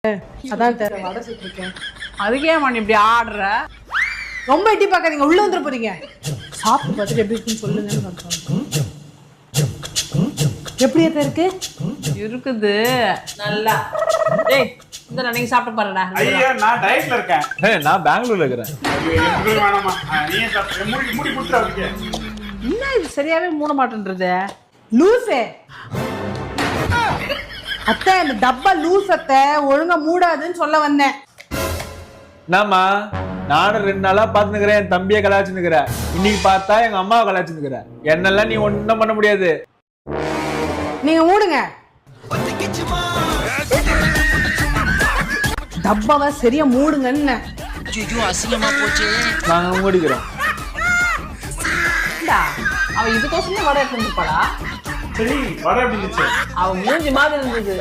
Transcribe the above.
அதான் வடை சுட்டுருக்கேன். அதுக்கே மணி இப்படி ஆடுற? ரொம்ப எட்டி பார்க்காதீங்க, உள்ள வந்துட போறீங்க. சாப்பிட்டு பார்த்துட்டு எப்படி இருக்குன்னு சொல்லுங்கன்னு. எப்படி இருக்கு? இருக்குது நல்லா. டேய் இந்த நீங்க சாப்பிட்டு பாருடா. ஐயா நான் டயட்ல இருக்கேன். நான் பெங்களூர்ல இருக்கிறேன். எனக்கு வேணாமா, நீயே சாப்பிடு. மூடி குடுத்துற அதுக்கு. என்ன இது சரியாவே மூட மாட்டேன்றது? லூசே அத்தை, இந்த டப்பா லூஸ் அத்தை, ஒழுங்கா மூடாதுன்னு சொல்ல வந்தேன். என்னம்மா, நானும் 2 நாளா பாத்துக்கிறேன், என் தம்பியை கலாச்சுன்னுக்கிறேன். இன்னைக்கு பார்த்தா எங்க அம்மாவை கலாச்சுன்னுக்கிறேன். என்னெல்லாம் நீ ஒன்னும் பண்ண முடியாது. நீங்க மூடுங்க. டப்பாவை சரியா மூடுங்கன்னு. அசிங்கமா போச்சு. நாங்க மூடிக்கிறோம். அவ இதுக்கோசமே வடை எடுத்துட்டு போடா. சரி வர எப்படி இருந்துச்சு? அவ மூஞ்சி மாதிரி இருந்தது.